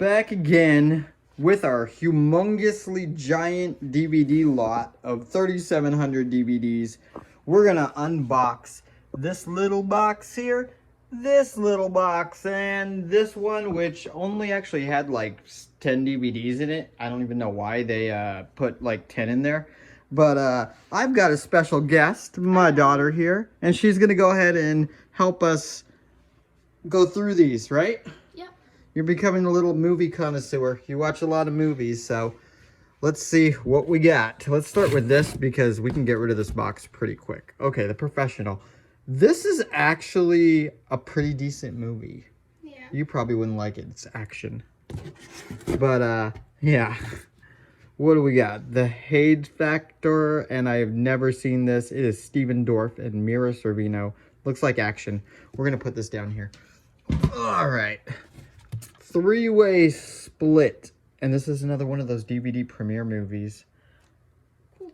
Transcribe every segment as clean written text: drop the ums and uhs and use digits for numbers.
back again with our humongously giant DVD lot of 3,700 DVDs. We're gonna unbox this little box here, this little box, and this one, which only actually had like 10 DVDs in it. I don't even know why they put like 10 in there. But I've got a special guest, my daughter here, and she's gonna go ahead and help us go through these, right? Yep. You're becoming a little movie connoisseur. You watch a lot of movies, so let's see what we got. Let's start with this because we can get rid of this box pretty quick. Okay, The Professional. This is actually a pretty decent movie. Yeah. You probably wouldn't like it. It's action. But, yeah. What do we got? The Hate Factor, and I have never seen this. It is Stephen Dorff and Mira Sorvino. Looks like action. We're going to put this down here. All right. Three-Way Split. And this is another one of those DVD premiere movies.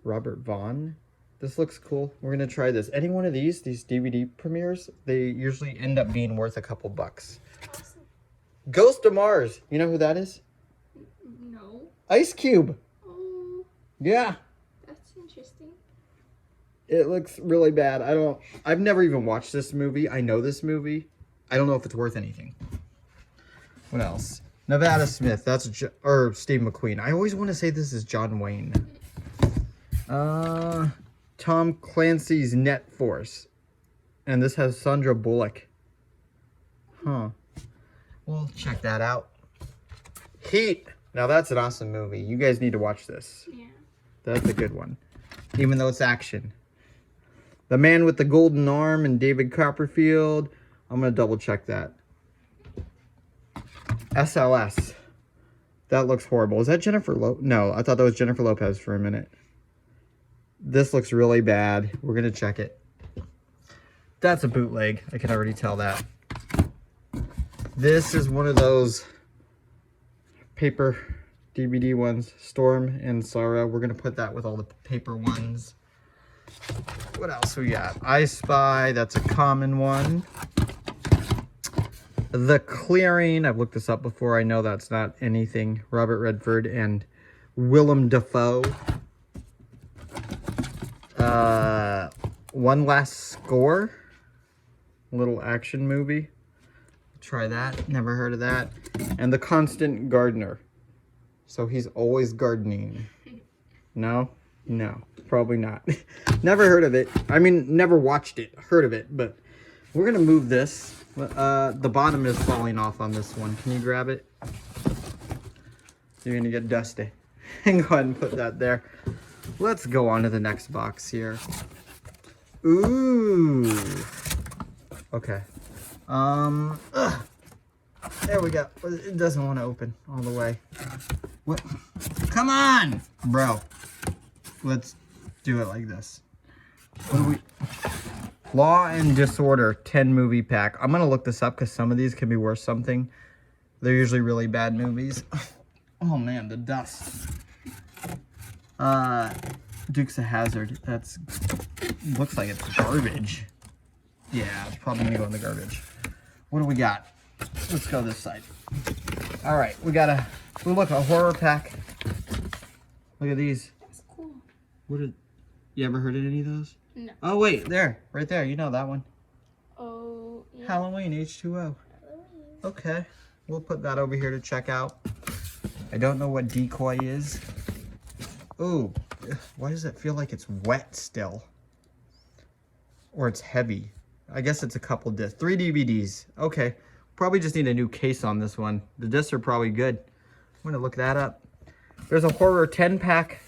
Robert Vaughn. This looks cool. We're going to try this. Any one of these DVD premieres, they usually end up being worth a couple bucks. Awesome. Ghost of Mars. You know who that is? No. Ice Cube. Oh. Yeah. That's interesting. It looks really bad. I've never even watched this movie. I know this movie. I don't know if it's worth anything. What else? Nevada Smith. That's Steve McQueen. I always want to say this is John Wayne. Tom Clancy's Net Force. And this has Sandra Bullock. Huh. We'll check that out. Heat. Now that's an awesome movie. You guys need to watch this. Yeah. That's a good one. Even though it's action. The Man with the Golden Arm and David Copperfield. I'm going to double check that. SLS. That looks horrible. Is that Jennifer Lopez? No, I thought that was Jennifer Lopez for a minute. This looks really bad. We're going to check it. That's a bootleg. I can already tell that. This is one of those paper DVD ones. Storm and Sorrow. We're going to put that with all the paper ones. What else we got? I Spy. That's a common one. The Clearing. I've looked this up before. I know that's not anything. Robert Redford and Willem Dafoe. One Last Score. Little action movie. Try that. Never heard of that. And The Constant Gardener. So he's always gardening. No? No. Probably not. Never heard of it. I mean, never watched it. Heard of it. But we're going to move this. The bottom is falling off on this one. Can you grab it? You're going to get dusty. Go ahead and put that there. Let's go on to the next box here. Ooh. Okay. There we go. It doesn't want to open all the way. What? Come on, bro. Let's do it like this. What do we... Law and Disorder 10 movie pack. I'm going to look this up because some of these can be worth something. They're usually really bad movies. Oh man, the dust. Dukes of Hazzard. That's looks like it's garbage. Yeah, it's probably going to go in the garbage. What do we got? Let's go this side. All right, we got a horror pack. Look at these. That's cool. You ever heard of any of those? No. Oh, wait, there. Right there. You know that one. Oh, yeah. Halloween, H2O. Halloween. Okay. We'll put that over here to check out. I don't know what Decoy is. Ooh. Why does it feel like it's wet still? Or it's heavy. I guess it's a couple discs. 3 DVDs. Okay. Probably just need a new case on this one. The discs are probably good. I'm going to look that up. There's a horror 10 pack.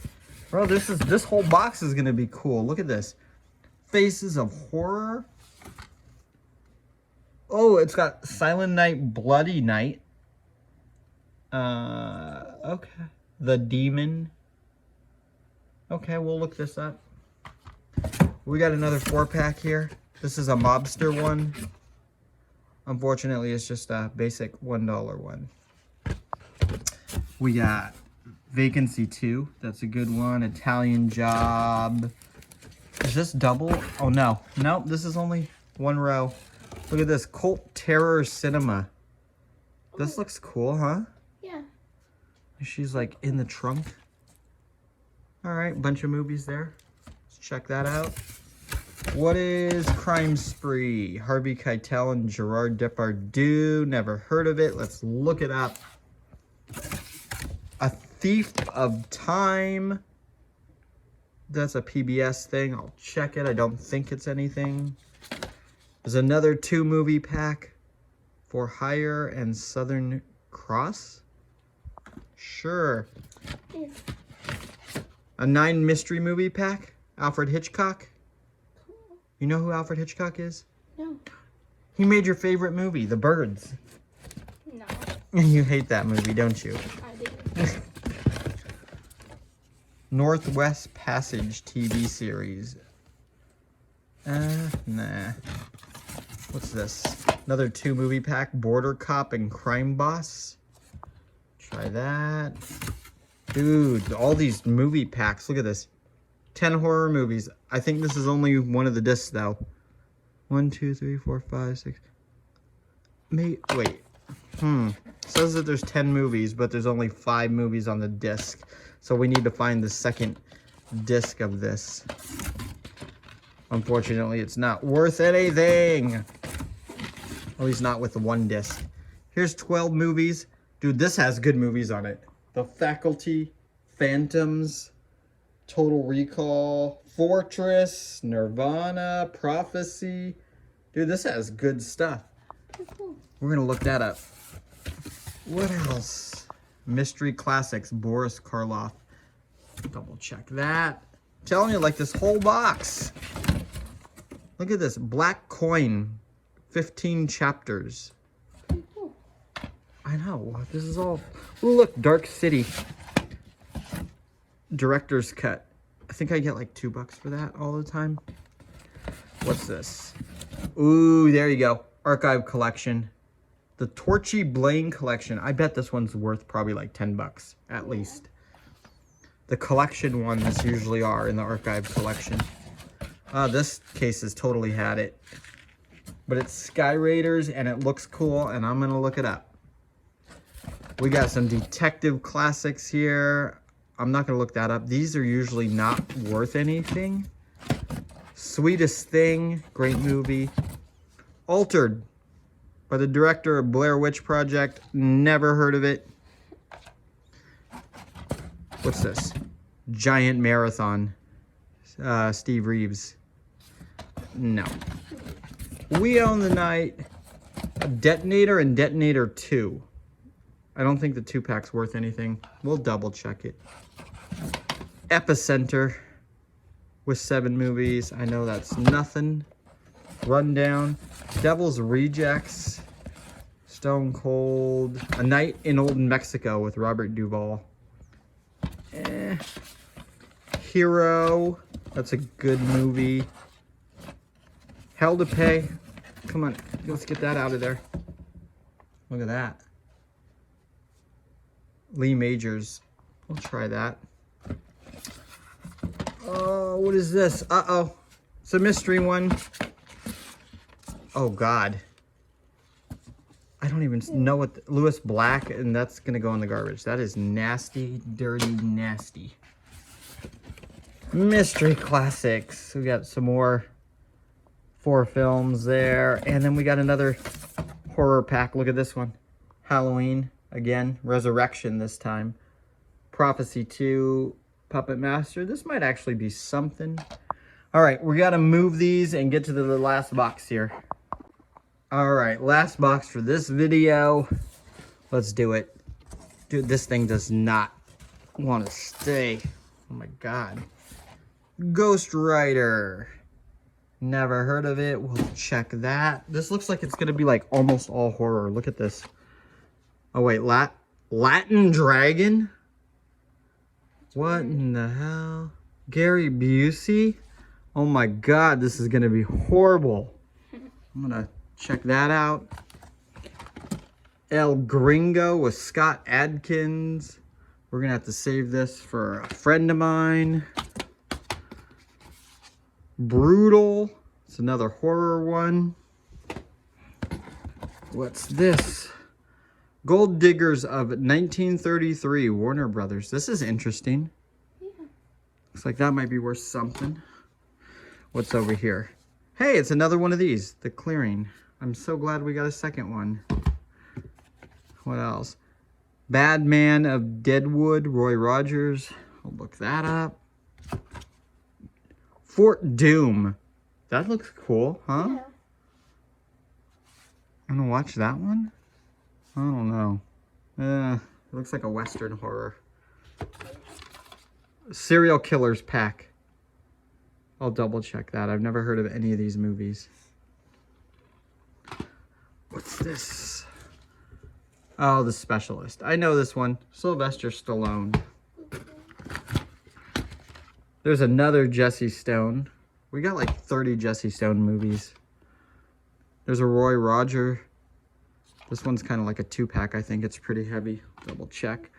Bro, this whole box is going to be cool. Look at this. Faces of Horror. Oh, it's got Silent Night, Bloody Night. Okay. The Demon. Okay, we'll look this up. We got another 4-pack here. This is a mobster one. Unfortunately, it's just a basic $1 one. We got Vacancy 2. That's a good one. Italian Job. Is this double? Oh, no. Nope, this is only one row. Look at this. Cult Terror Cinema. This looks cool, huh? Yeah. She's like in the trunk. All right, bunch of movies there. Let's check that out. What is Crime Spree? Harvey Keitel and Gerard Depardieu. Never heard of it. Let's look it up. A Thief of Time. That's a PBS thing. I'll check it. I don't think it's anything. There's another 2-movie pack. For Hire and Southern Cross. Sure. Yeah. A 9 mystery movie pack. Alfred Hitchcock. Cool. You know who Alfred Hitchcock is? No. He made your favorite movie, The Birds. No. You hate that movie, don't you? I didn't. Northwest Passage TV series. Nah. What's this? Another 2-movie pack. Border Cop and Crime Boss. Try that. Dude, all these movie packs. Look at this. 10 horror movies. I think this is only one of the discs, though. 1, 2, 3, 4, 5, 6. Wait. Says that there's 10 movies, but there's only 5 movies on the disc. So we need to find the second disc of this. Unfortunately, it's not worth anything. At least not with the 1 disc. Here's 12 movies. Dude, this has good movies on it. The Faculty, Phantoms, Total Recall, Fortress, Nirvana, Prophecy. Dude, this has good stuff. Cool. We're going to look that up. What else? Mystery Classics, Boris Karloff. Double check that. I'm telling you, like this whole box. Look at this. Black Coin, 15 chapters. Cool. I know. This is all... Ooh, look, Dark City. Director's Cut. I think I get like $2 for that all the time. What's this? Ooh, there you go. Archive Collection. The Torchy Blaine Collection. I bet this one's worth probably like $10 at least. The collection ones usually are in the Archive Collection. This case has totally had it. But it's Sky Raiders and it looks cool and I'm going to look it up. We got some detective classics here. I'm not going to look that up. These are usually not worth anything. Sweetest Thing, great movie. Altered, by the director of Blair Witch Project. Never heard of it. What's this? Giant Marathon. Steve Reeves. No. We Own the Night. Detonator and Detonator 2. I don't think the 2-pack's worth anything. We'll double check it. Epicenter with 7 movies. I know that's nothing. Rundown. Devil's Rejects. Stone Cold. A Night in Old Mexico with Robert Duvall. Hero. That's a good movie. Hell to Pay. Come on, let's get that out of there. Look at that. Lee Majors. We'll try that. Oh, what is this? Uh-oh. It's a mystery one. Oh, God. I don't even know what... Lewis Black, and that's going to go in the garbage. That is nasty, dirty, nasty. Mystery Classics. We got some more 4 films there. And then we got another horror pack. Look at this one. Halloween. Again, Resurrection this time. Prophecy 2, Puppet Master. This might actually be something. All right, we got to move these and get to the last box here. All right, last box for this video. Let's do it. Dude, this thing does not want to stay. Oh my God. Ghost Rider. Never heard of it. We'll check that. This looks like it's going to be like almost all horror. Look at this. Oh wait, Latin Dragon? What in the hell? Gary Busey? Oh my God, this is gonna be horrible. I'm gonna check that out. El Gringo with Scott Adkins. We're gonna have to save this for a friend of mine. Brutal. It's another horror one. What's this? Gold Diggers of 1933, Warner Brothers. This is interesting. Yeah. Looks like that might be worth something. What's over here? Hey, it's another one of these. The Clearing. I'm so glad we got a second one. What else? Bad Man of Deadwood, Roy Rogers. I'll look that up. Fort Doom. That looks cool, huh? Yeah. I'm gonna watch that one? I don't know. It looks like a Western horror. Serial Killers Pack. I'll double check that. I've never heard of any of these movies. What's this? Oh, The Specialist. I know this one. Sylvester Stallone. There's another Jesse Stone. We got like 30 Jesse Stone movies. There's a Roy Roger. This one's kind of like a 2-pack. I think it's pretty heavy. Double check.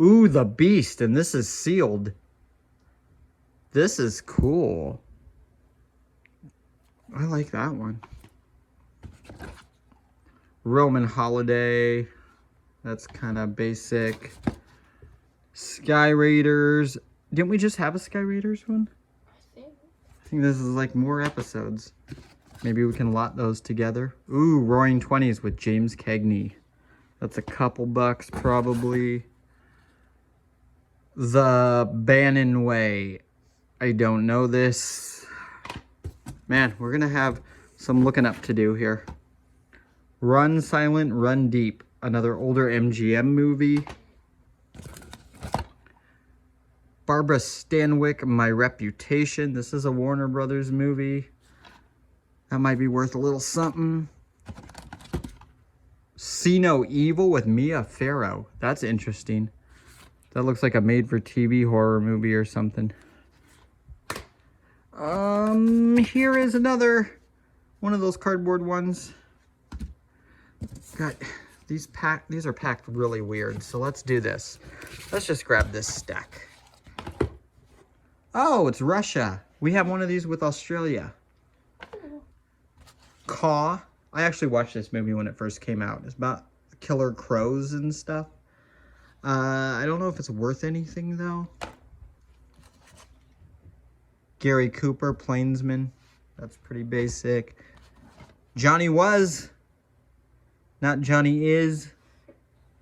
Ooh, The Beast. And this is sealed. This is cool. I like that one. Roman Holiday. That's kind of basic. Sky Raiders. Didn't we just have a Sky Raiders one? I think this is like more episodes. Maybe we can lot those together. Ooh, Roaring Twenties with James Cagney. That's a couple bucks probably. The Bannon Way. I don't know this. Man, we're gonna have some looking up to do here. Run Silent, Run Deep. Another older MGM movie. Barbara Stanwyck, My Reputation. This is a Warner Brothers movie. That might be worth a little something. See No Evil with Mia Farrow. That's interesting. That looks like a made-for-TV horror movie or something. Here is another one of those cardboard ones. God, these are packed really weird. So let's do this. Let's just grab this stack. Oh, it's Russia. We have one of these with Australia. Caw. I actually watched this movie when it first came out. It's about killer crows and stuff. I don't know if it's worth anything though. Gary Cooper, Plainsman. That's pretty basic. Johnny Was. Not Johnny Is.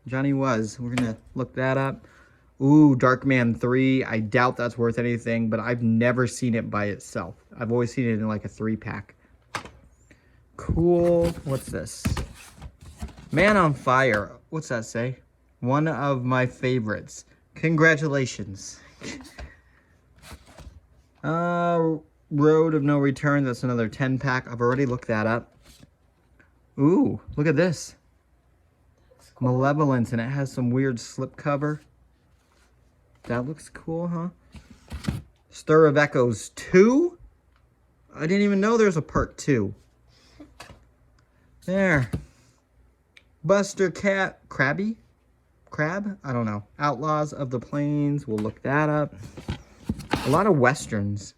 Johnny Was. We're gonna look that up. Ooh, Darkman 3. I doubt that's worth anything, but I've never seen it by itself. I've always seen it in like a 3-pack. Cool. What's this? Man on Fire. What's that say? One of my favorites. Congratulations. Road of No Return. That's another 10-pack. I've already looked that up. Ooh, look at this. Cool. Malevolence, and it has some weird slipcover. That looks cool, huh? Stir of Echoes 2? I didn't even know there's a part 2. There. Buster Crab? I don't know. Outlaws of the Plains. We'll look that up. A lot of Westerns.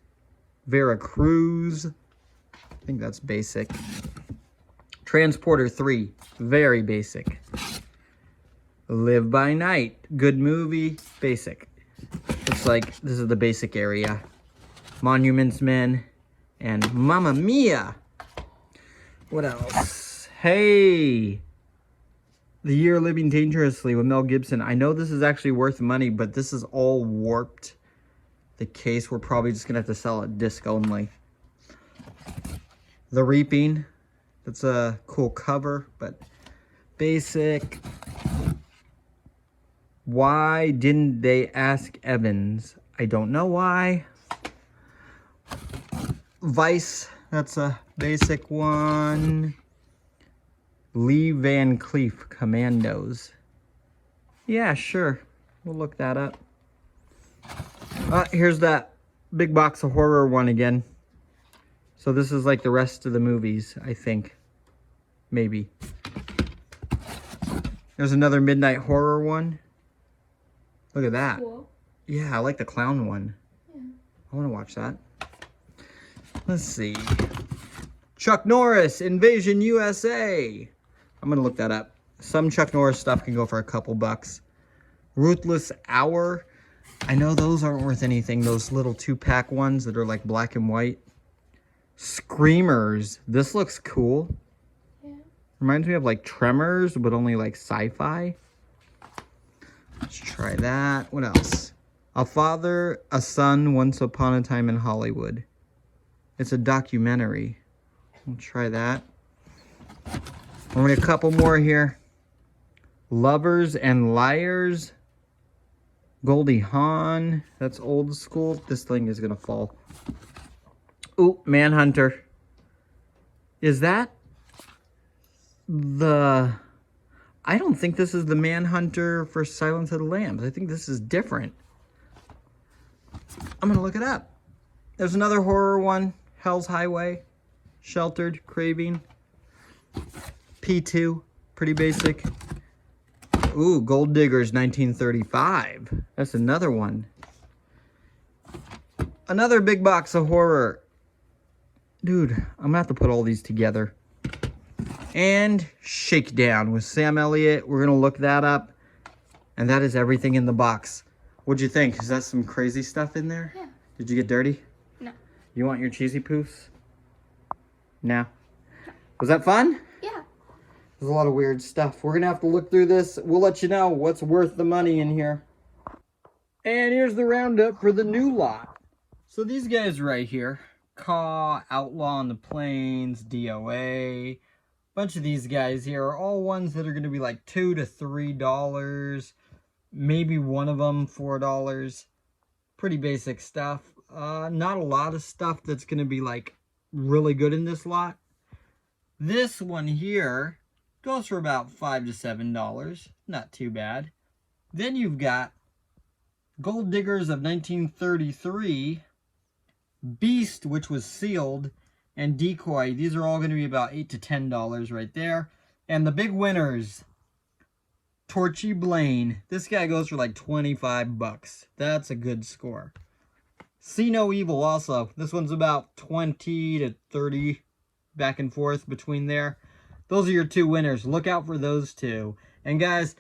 Vera Cruz. I think that's basic. Transporter 3. Very basic. Live by Night. Good movie. Basic. Looks like this is the basic area. Monuments Men. And Mamma Mia. What else? Hey. The Year Living Dangerously with Mel Gibson. I know this is actually worth money, but this is all warped. The case, we're probably just going to have to sell it disc only. The Reaping. That's a cool cover, but basic. Why didn't they ask Evans? I don't know why. Vice. That's a basic one. Lee Van Cleef, Commandos. Yeah, sure. We'll look that up. Here's that big box of horror one again. So this is like the rest of the movies, I think. Maybe. There's another Midnight Horror one. Look at that. Cool. Yeah, I like the clown one. Yeah. I want to watch that. Let's see. Chuck Norris, Invasion USA. I'm going to look that up. Some Chuck Norris stuff can go for a couple bucks. Ruthless Hour. I know those aren't worth anything. Those little 2-pack ones that are like black and white. Screamers. This looks cool. Yeah. Reminds me of like Tremors, but only like sci-fi. Let's try that. What else? A Father, a Son, Once Upon a Time in Hollywood. It's a documentary. We'll try that. Only a couple more here. Lovers and Liars. Goldie Hawn. That's old school. This thing is going to fall. Ooh, Manhunter. Is that the... I don't think this is the Manhunter for Silence of the Lambs. I think this is different. I'm going to look it up. There's another horror one. Hell's Highway. Sheltered. Craving. P2. Pretty basic. Ooh, Gold Diggers 1935. That's another one. Another big box of horror. Dude, I'm going to have to put all these together. And Shakedown with Sam Elliott. We're going to look that up. And that is everything in the box. What'd you think? Is that some crazy stuff in there? Yeah. Did you get dirty? No. You want your cheesy poofs? No. Was that fun? Yeah. There's a lot of weird stuff. We're going to have to look through this. We'll let you know what's worth the money in here. And here's the roundup for the new lot. So these guys right here. Caw, Outlaw on the Plains, DOA. Bunch of these guys here are all ones that are going to be like $2 to $3. Maybe one of them $4. Pretty basic stuff. Not a lot of stuff that's going to be like really good in this lot. This one here goes for about $5 to $7. Not too bad. Then you've got Gold Diggers of 1933, Beast, which was sealed, and Decoy. These are all going to be about $8 to $10 right there. And the big winners, Torchy Blaine. This guy goes for like 25 bucks. That's a good score. See No Evil also. This one's about 20 to 30 back and forth between there. Those are your two winners. Look out for those two. And guys,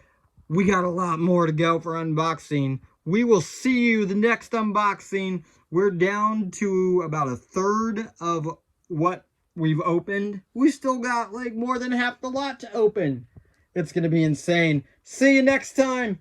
we got a lot more to go for unboxing. We will see you the next unboxing. We're down to about a third of what we've opened. We still got like more than half the lot to open. It's going to be insane. See you next time.